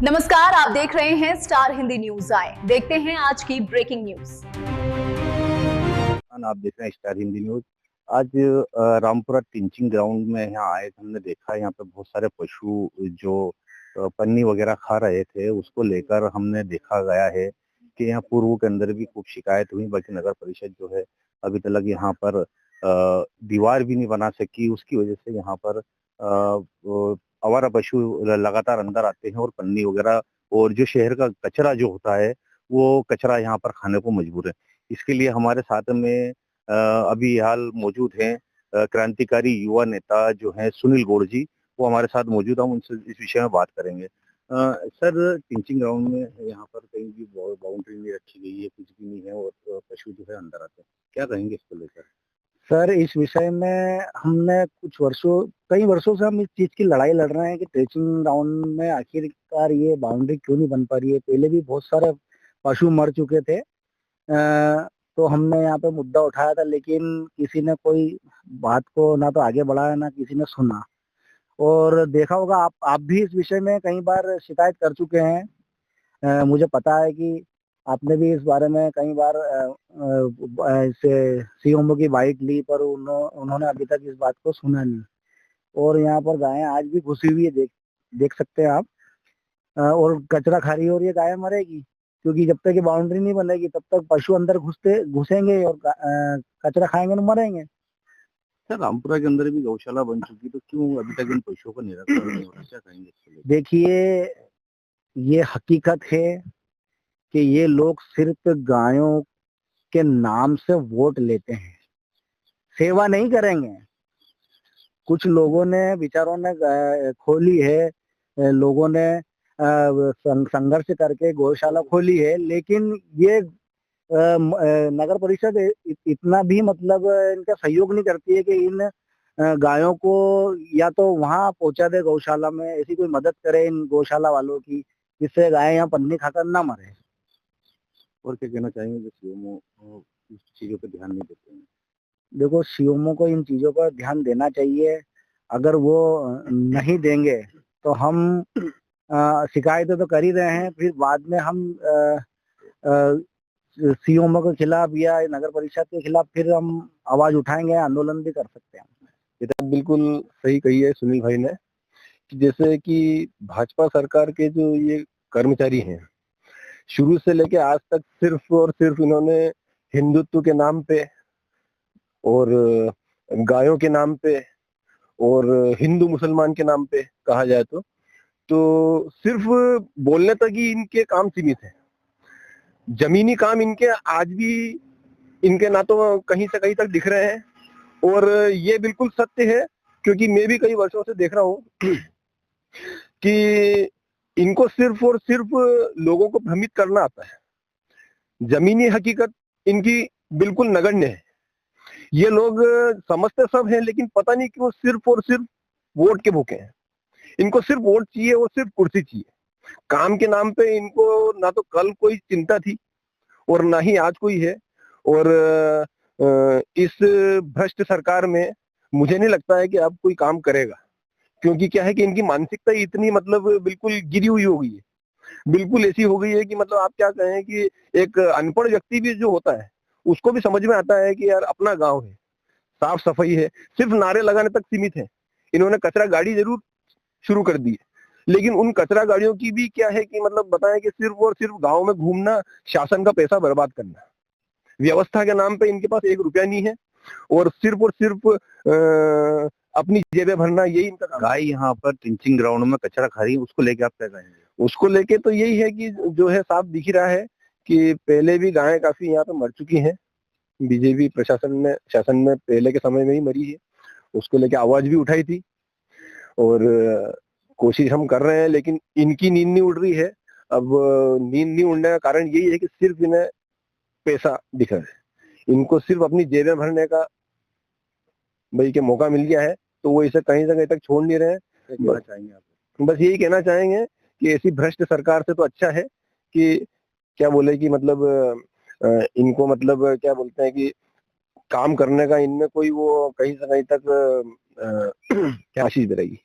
नमस्कार, आप देख रहे हैं स्टार हिंदी न्यूज। आए देखते हैं आज की ब्रेकिंग न्यूज। आप देख रहे हैं स्टार हिंदी न्यूज। आज रामपुरा टिंचिंग ग्राउंड में यहाँ आए थे। हमने देखा यहाँ पे बहुत सारे पशु जो पन्नी वगैरह खा रहे थे, उसको लेकर हमने देखा गया है कि यहाँ पूर्व के अंदर भी खूब शिकायत हुई, बल्कि नगर परिषद जो है अभी तक यहाँ पर दीवार भी नहीं बना सकी। उसकी वजह से यहाँ पर आवारा पशु लगातार अंदर आते हैं और पन्नी वगैरह और जो शहर का कचरा जो होता है वो कचरा यहाँ पर खाने को मजबूर है। इसके लिए हमारे साथ में अभी हाल मौजूद हैं क्रांतिकारी युवा नेता जो हैं सुनील गौड़ जी, वो हमारे साथ मौजूद हैं। हम उनसे इस विषय में बात करेंगे। सर, टिंचिंग ग्राउंड में यहाँ पर कहीं भी बाउंड्री नहीं रखी गई है, कुछ भी नहीं है और पशु जो है अंदर आते हैं, क्या कहेंगे इसको लेकर? सर, इस विषय में हमने कई वर्षों से हम इस चीज की लड़ाई लड़ रहे हैं कि टीचिंग ग्राउंड में आखिरकार ये बाउंड्री क्यों नहीं बन पा रही है। पहले भी बहुत सारे पशु मर चुके थे। तो हमने यहाँ पे मुद्दा उठाया था, लेकिन किसी ने कोई बात को ना तो आगे बढ़ाया ना किसी ने सुना। और देखा होगा आप भी इस विषय में कई बार शिकायत कर चुके हैं। मुझे पता है कि आपने भी इस बारे में कई बार से सीएमओ की बाइट ली, पर उन्होंने अभी तक इस बात को सुना नहीं। और यहाँ पर गायें आज भी घुसी हुई है, देख सकते हैं आप। और कचरा खा रही है और ये गाय मरेगी, क्योंकि जब तक ये बाउंड्री नहीं बनेगी तब तक पशु अंदर घुसेंगे और कचरा खाएंगे तो मरेंगे। सर, रामपुरा के अंदर भी गौशाला बन चुकी, तो क्यों अभी तक इन पशुओं का निराकरण नहीं हो रहा, क्या कहेंगे इसके लिए? देखिए, ये हकीकत है कि ये लोग सिर्फ गायों के नाम से वोट लेते हैं, सेवा नहीं करेंगे। कुछ लोगों ने विचारों ने खोली है, लोगों ने संघर्ष करके गौशाला खोली है, लेकिन ये नगर परिषद इतना भी मतलब इनका सहयोग नहीं करती है कि इन गायों को या तो वहां पहुंचा दे गौशाला में, ऐसी कोई मदद करे इन गौशाला वालों की, जिससे गाय यहाँ पन्नी खाकर ना मरे। और क्या कहना चाहेंगे जो सीएमओ इस चीजों पर ध्यान नहीं देते हैं? देखो, सीएमओ को इन चीजों पर ध्यान देना चाहिए। अगर वो नहीं देंगे तो हम शिकायतें तो कर ही रहे हैं, फिर बाद में हम सीएमओ के खिलाफ या नगर परिषद के खिलाफ फिर हम आवाज उठाएंगे, आंदोलन भी कर सकते हैं। ये तो बिल्कुल सही कही है सुनील भाई ने कि जैसे कि भाजपा सरकार के जो ये कर्मचारी हैं, शुरू से लेके आज तक सिर्फ और सिर्फ इन्होंने हिंदुत्व के नाम पे और गायों के नाम पे और हिंदू मुसलमान के नाम पे कहा जाए तो सिर्फ बोलने तक ही इनके काम सीमित है। जमीनी काम इनके आज भी इनके ना तो कहीं से कहीं तक दिख रहे हैं। और ये बिल्कुल सत्य है, क्योंकि मैं भी कई वर्षों से देख रहा हूँ कि इनको सिर्फ और सिर्फ लोगों को भ्रमित करना आता है। जमीनी हकीकत इनकी बिल्कुल नगण्य है। ये लोग समझते सब हैं, लेकिन पता नहीं क्यों सिर्फ और सिर्फ वोट के भूखे हैं। इनको सिर्फ वोट चाहिए और सिर्फ कुर्सी चाहिए। काम के नाम पे इनको ना तो कल कोई चिंता थी और ना ही आज कोई है। और इस भ्रष्ट सरकार में मुझे नहीं लगता है कि अब कोई काम करेगा, क्योंकि क्या है कि इनकी मानसिकता इतनी मतलब बिल्कुल गिरी हुई हो गई है, बिल्कुल ऐसी हो गई है कि मतलब आप क्या कहें कि एक अनपढ़ व्यक्ति भी जो होता है उसको भी समझ में आता है कि यार अपना गांव है, साफ सफाई है, सिर्फ नारे लगाने तक सीमित है। इन्होंने कचरा गाड़ी जरूर शुरू कर दी है, लेकिन उन कचरा गाड़ियों की भी क्या है कि मतलब बताएं कि सिर्फ और सिर्फ गांव में घूमना, शासन का पैसा बर्बाद करना, व्यवस्था के नाम पे इनके पास 1 रुपया नहीं है और सिर्फ अपनी जेबें भरना, यही इनका काम। गाय यहाँ पर टिंचिंग ग्राउंड में कचरा खा रही है, उसको लेके आप क्या कहेंगे? उसको लेके तो यही है कि जो है साफ दिख ही रहा है कि पहले भी गायें काफी यहाँ पे मर चुकी हैं। बीजेपी शासन में पहले के समय में ही मरी है, उसको लेके आवाज भी उठाई थी और कोशिश हम कर रहे हैं, लेकिन इनकी नींद नहीं उड़ रही है। अब नींद नहीं उड़ने का कारण यही है कि सिर्फ इन्हें पैसा दिख रहा है, इनको सिर्फ अपनी जेबें भरने का भाई के मौका मिल गया है, तो वो इसे कहीं से कहीं तक छोड़ नहीं रहे हैं। कहना चाहेंगे आप? बस यही कहना चाहेंगे कि ऐसी भ्रष्ट सरकार से तो अच्छा है कि क्या बोले कि मतलब इनको मतलब क्या बोलते हैं कि काम करने का इनमें कोई वो कहीं से कहीं तक आशीष रहेगी।